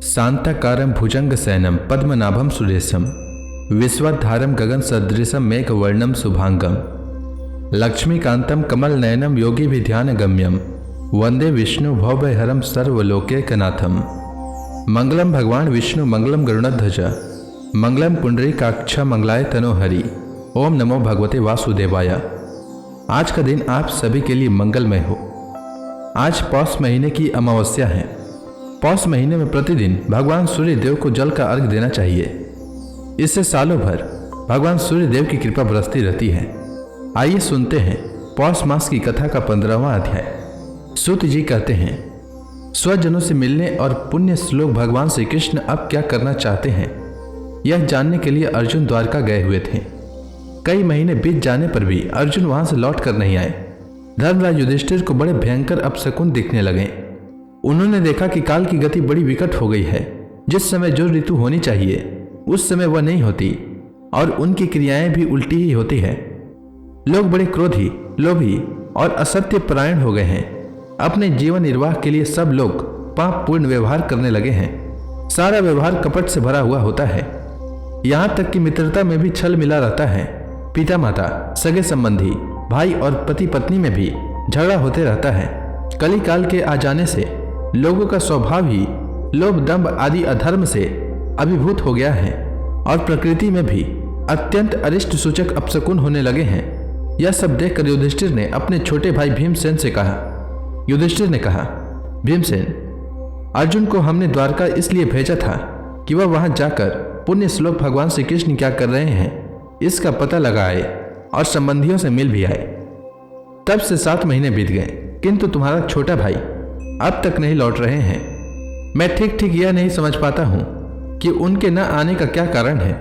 शांताकारं भुजंगशयनं पद्मनाभं सुरेशं विश्वधारं गगनसदृशं मेघवर्णं शुभांगं लक्ष्मीकान्तं कमलनयनं योगिभिध्यानगम्यं वंदे विष्णु भवभयहरं सर्वलोकैकनाथं। मंगलम भगवान विष्णु मंगलम गरुड़ध्वज मंगलम पुंडरीकाक्ष मंगलाय तनोहरि। ओम नमो भगवते वासुदेवाय। आज का दिन आप सभी के लिए मंगलमय हो। आज पौष महीने की अमावस्या है। पौष महीने में प्रतिदिन भगवान सूर्य देव को जल का अर्घ देना चाहिए। इससे सालों भर भगवान सूर्य देव की कृपा बरसती रहती है। आइए सुनते हैं पौष मास की कथा का 15वां अध्याय। सूत जी कहते हैं, स्वजनों से मिलने और पुण्य श्लोक भगवान श्री कृष्ण अब क्या करना चाहते हैं, यह जानने के लिए अर्जुन द्वारका गए हुए थे। कई महीने बीत जाने पर भी अर्जुन वहां से लौट कर नहीं आए। धर्मराज युधिष्ठिर को बड़े भयंकर अपशकुन दिखने लगे। उन्होंने देखा कि काल की गति बड़ी विकट हो गई है। जिस समय जो ऋतु होनी चाहिए उस समय वह नहीं होती और उनकी क्रियाएं भी उल्टी ही होती है। लोग बड़े क्रोधी, लोभी और असत्य परायण हो गए हैं। अपने जीवन निर्वाह के लिए सब लोग पाप पूर्ण व्यवहार करने लगे हैं। सारा व्यवहार कपट से भरा हुआ होता है। यहाँ तक कि मित्रता में भी छल मिला रहता है। पिता माता, सगे संबंधी, भाई और पति पत्नी में भी झगड़ा होते रहता है। कली काल के आ जाने से लोगों का स्वभाव ही लोभ, दंभ आदि अधर्म से अभिभूत हो गया है और प्रकृति में भी अत्यंत अरिष्ट सूचक अपशकुन होने लगे हैं। यह सब देखकर युधिष्ठिर ने अपने छोटे भाई भीमसेन से कहा। युधिष्ठिर ने कहा, भीमसेन, अर्जुन को हमने द्वारका इसलिए भेजा था कि वह वहां जाकर पुण्य श्लोक भगवान श्री कृष्ण क्या कर रहे हैं इसका पता लगाए और संबंधियों से मिल भी आए। तब से 7 महीने बीत गए, किंतु तुम्हारा छोटा भाई अब तक नहीं लौट रहे हैं। मैं ठीक ठीक यह नहीं समझ पाता हूं कि उनके न आने का क्या कारण है।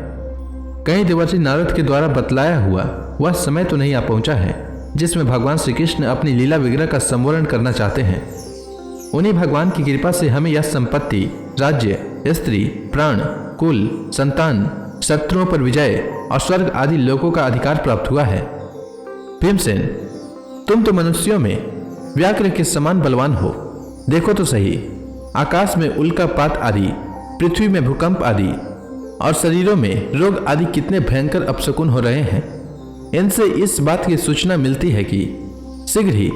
कहीं देवर्षि नारद के द्वारा बतलाया हुआ वह समय तो नहीं आ पहुंचा है जिसमें भगवान श्री कृष्ण अपनी लीला विग्रह का संवरण करना चाहते हैं। उन्हीं भगवान की कृपा से हमें यह संपत्ति, राज्य, स्त्री, प्राण, कुल, संतान, शत्रुओं पर विजय और स्वर्ग आदि लोकों का अधिकार प्राप्त हुआ है। भीमसेन, तुम तो मनुष्यों में व्याघ्र के समान बलवान हो। देखो तो सही, आकाश में उल्कापात आदि, पृथ्वी में भूकंप आदि और शरीरों में रोग आदि कितने भयंकर अपशकुन हो रहे हैं। इनसे इस बात की सूचना मिलती है कि शीघ्र ही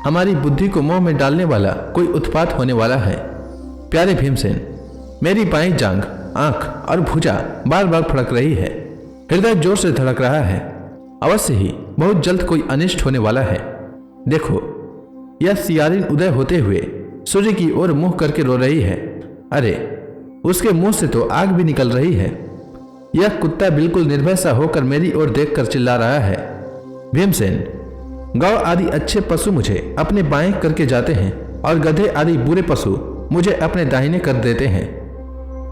हमारी बुद्धि को मोह में डालने वाला कोई उत्पात होने वाला है। प्यारे भीमसेन, मेरी बाईं जांघ, आंख और भुजा बार बार फड़क रही है। हृदय जोर से धड़क रहा है। अवश्य ही बहुत जल्द कोई अनिष्ट होने वाला है। देखो, यह सियारिन उदय होते हुए सूर्य की ओर मुंह करके रो रही है। अरे, उसके मुंह से तो आग भी निकल रही है। यह कुत्ता बिल्कुल निर्भय सा होकर मेरी ओर देखकर चिल्ला रहा है। भीमसेन, गौ आदि अच्छे पशु मुझे अपने बाएं करके जाते हैं और गधे आदि बुरे पशु मुझे अपने दाहिने कर देते हैं।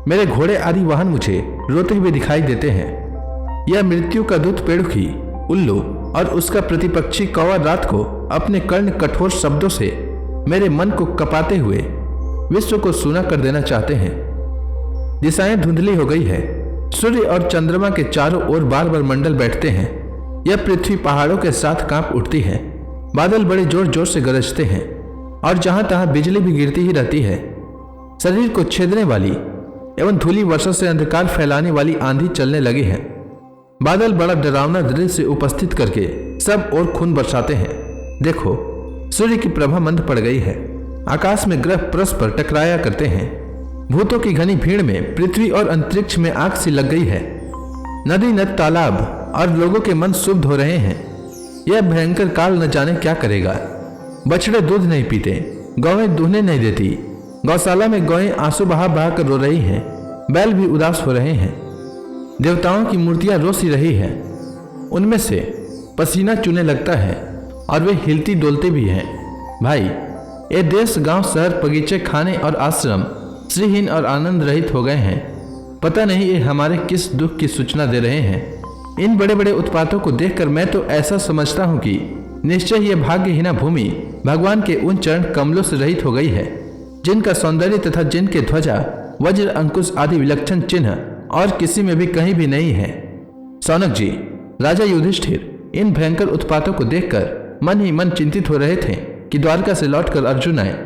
मेरे घोड़े आदि वाहन मुझे रोते हुए दिखाई देते हैं। यह मृत्यु का दूत पेड़ुखी, उल्लू और उसका प्रतिपक्षी कौवा रात को अपने कर्ण कठोर शब्दों से मेरे मन को कपाते हुए विश्व को सूना कर देना चाहते हैं। दिशाएं धुंधली हो गई है। सूर्य और चंद्रमा के चारों ओर बार बार मंडल बैठते हैं। यह पृथ्वी पहाड़ों के साथ कांप उठती है। बादल बड़े जोर जोर से गरजते हैं और जहां तहां बिजली भी गिरती ही रहती है। शरीर को छेदने वाली एवं धूली वर्षा से अंधकार फैलाने वाली आंधी चलने लगी है। बादल बड़ा डरावना दृश्य उपस्थित करके सब ओर खून बरसाते हैं। देखो, सूर्य की प्रभा मंद पड़ गई है। आकाश में ग्रह परस्पर टकराया करते हैं। भूतों की घनी भीड़ में पृथ्वी और अंतरिक्ष में आग सी लग गई है। नदी, नद, तालाब और लोगों के मन शुद्ध हो रहे हैं। यह भयंकर काल न जाने क्या करेगा। बछड़े दूध नहीं पीते, गौएं दूहने नहीं देती। गौशाला में गौएं आंसू बहा बहा कर रो रही हैं। बैल भी उदास हो रहे हैं। देवताओं की मूर्तियां रो सी रही है। उनमें से पसीना चूने लगता है और वे हिलती डोलते भी हैं। भाई, ये देश, गांव, शहर, बगीचे, खाने और आश्रम श्रीहीन और आनंद रहित हो गए हैं। पता नहीं ये हमारे किस दुख की सूचना दे रहे हैं। इन बड़े बड़े उत्पातों को देखकर मैं तो ऐसा समझता हूँ कि निश्चय ये भाग्यहीना भूमि भगवान के उन चरण कमलों से रहित हो गई है, जिनका सौंदर्य तथा जिनके ध्वजा, वज्र, अंकुश आदि विलक्षण चिन्ह और किसी में भी कहीं भी नहीं है। सौनक जी, राजा युधिष्ठिर इन भयंकर उत्पातों को देखकर मन ही मन चिंतित हो रहे थे कि द्वारका से लौटकर अर्जुन आए।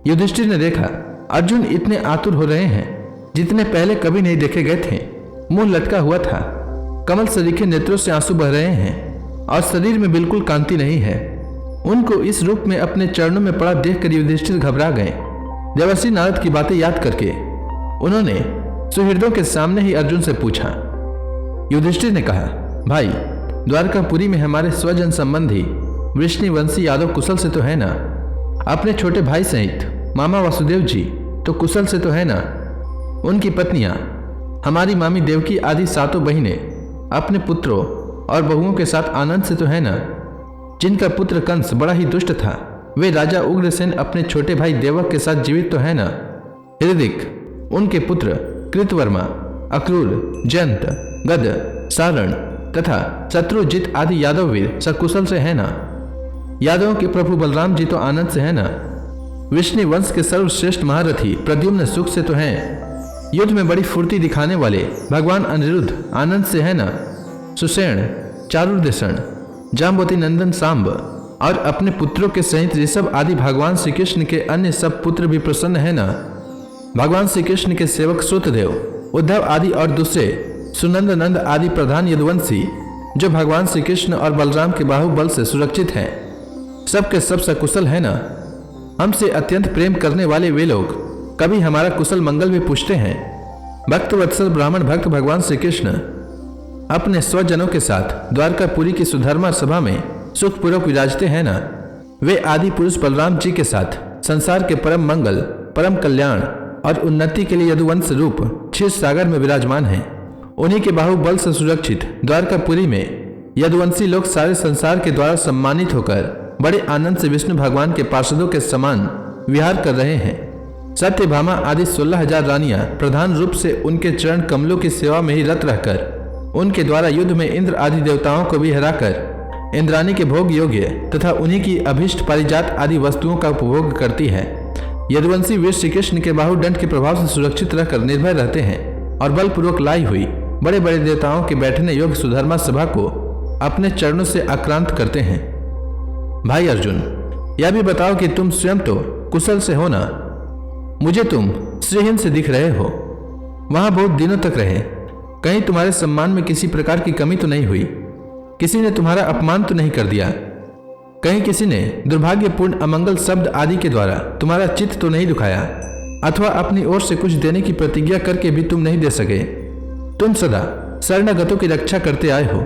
युधिष्ठिर ने देखा अर्जुन इतने आतुर हो रहे हैं जितने पहले कभी नहीं देखे गए थे। मुंह लटका हुआ था, कमल सरीखे नेत्रों से आंसू बह रहे हैं और शरीर में बिल्कुल कांति नहीं है। उनको इस रूप में अपने चरणों में पड़ा देखकर युधिष्ठिर घबरा गए। देवर्षि नारद की बातें याद करके उन्होंने सुहृदों के सामने ही अर्जुन से पूछा। युधिष्ठिर ने कहा, भाई, द्वारकापुरी में हमारे स्वजन संबंधी वृष्णिवंशी यादव कुशल से तो है ना? अपने छोटे भाई सहित मामा वासुदेव जी तो कुशल से तो है ना? उनकी पत्नियां, हमारी मामी देवकी आदि 7 बहिनें अपने पुत्रों और बहुओं के साथ आनंद से तो है ना? जिनका पुत्र कंस बड़ा ही दुष्ट था, वे राजा उग्रसेन अपने छोटे भाई देवक के साथ जीवित तो है ना? हृदिक, उनके पुत्र कृतवर्मा, अक्रूर, जयंत, गद, सारण तथा शत्रुजित आदि यादव वीर सकुशल से है ना? यादवों के प्रभु बलराम जी तो आनंद से है ना? विष्णु वंश के सर्वश्रेष्ठ महारथी प्रद्युम्न सुख से तो हैं। युद्ध में बड़ी फुर्ती दिखाने वाले भगवान अनिरुद्ध आनंद से है ना? सुषेण, चारुदेषण, जाम्बवती नंदन सांब और अपने पुत्रों के सहित ऋषभ आदि भगवान श्री कृष्ण के अन्य सब पुत्र भी प्रसन्न है ना? भगवान श्री कृष्ण के सेवक सूतदेव, उद्धव आदि और दूसरे सुनंद नंद आदि प्रधान यदुवंशी जो भगवान श्री कृष्ण और बलराम के बाहुबल से सुरक्षित हैं, सबके सब सकुशल है ना? हमसे अत्यंत प्रेम करने वाले वे लोग कभी हमारा कुशल मंगल भी पूछते हैं। भक्तवत्सल ब्राह्मण भक्त भगवान श्री कृष्ण अपने स्वजनों के साथ द्वारकापुरी की सुधर्मा सभा में सुखपूर्वक विराजते हैं ना? वे आदि पुरुष बलराम जी के साथ संसार के परम मंगल, परम कल्याण और उन्नति के लिए यदुवंश रूप क्षीर सागर में विराजमान हैं। उन्हीं के बाहुबल से सुरक्षित द्वारकापुरी में यदुवंशी लोग सारे संसार के द्वारा सम्मानित होकर बड़े आनंद से विष्णु भगवान के पार्षदों के समान विहार कर रहे हैं। सत्यभामा आदि 16,000 रानियां प्रधान रूप से उनके चरण कमलों की सेवा में ही रत रहकर उनके द्वारा युद्ध में इंद्र आदि देवताओं को भी हराकर इंद्राणी के भोग योग्य तथा उन्हीं की अभिष्ट पारिजात आदि वस्तुओं का उपभोग करती है। यदुवंशी वीर श्री कृष्ण के बाहुदंड के प्रभाव से सुरक्षित रहकर निर्भय रहते हैं और बलपूर्वक लाई हुई बड़े बड़े देवताओं के बैठने योग्य सुधर्मा सभा को अपने चरणों से आक्रांत करते हैं। भाई अर्जुन, यह भी बताओ कि तुम स्वयं तो कुशल से हो ना? मुझे तुम श्रीहीन से दिख रहे हो। वहां बहुत दिनों तक रहे, कहीं तुम्हारे सम्मान में किसी प्रकार की कमी तो नहीं हुई? किसी ने तुम्हारा अपमान तो नहीं कर दिया? कहीं किसी ने दुर्भाग्यपूर्ण अमंगल शब्द आदि के द्वारा तुम्हारा चित्त तो नहीं दुखाया? अथवा अपनी ओर से कुछ देने की प्रतिज्ञा करके भी तुम नहीं दे सके? तुम सदा शरणागतों की रक्षा करते आए हो।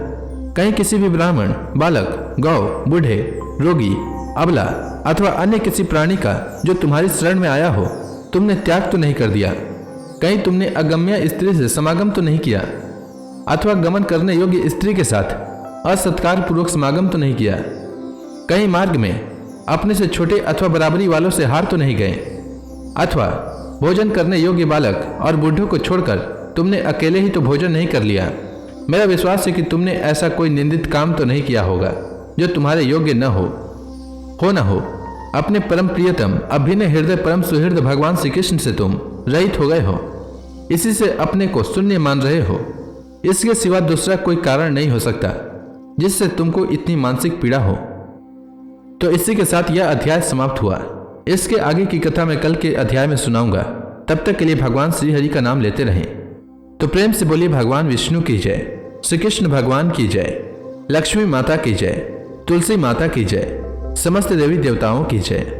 कहीं किसी भी ब्राह्मण, बालक, गौ, बूढ़े, रोगी, अबला अथवा अन्य किसी प्राणी का जो तुम्हारी शरण में आया हो तुमने त्याग तो नहीं कर दिया? कहीं तुमने अगम्य स्त्री से समागम तो नहीं किया? अथवा गमन करने योग्य स्त्री के साथ असत्कार पूर्वक समागम तो नहीं किया? कहीं मार्ग में अपने से छोटे अथवा बराबरी वालों से हार तो नहीं गए? अथवा भोजन करने योग्य बालक और बूढ़ों को छोड़कर तुमने अकेले ही तो भोजन नहीं कर लिया? मेरा विश्वास है कि तुमने ऐसा कोई निंदित काम तो नहीं किया होगा जो तुम्हारे योग्य न हो न हो। अपने परम प्रियतम अभिनय हृदय परम सुहृद भगवान श्री कृष्ण से तुम रहित हो गए हो। इसी से अपने को शून्य मान रहे हो। इसके सिवा दूसरा कोई कारण नहीं हो सकता जिससे तुमको इतनी मानसिक पीड़ा हो। तो इसी के साथ यह अध्याय समाप्त हुआ। इसके आगे की कथा मैं कल के अध्याय में सुनाऊंगा। तब तक के लिए भगवान श्री हरि का नाम लेते रहें। तो प्रेम से बोलिए भगवान विष्णु की जय, श्री कृष्ण भगवान की जय, लक्ष्मी माता की जय, तुलसी माता की जय, समस्त देवी देवताओं की जय।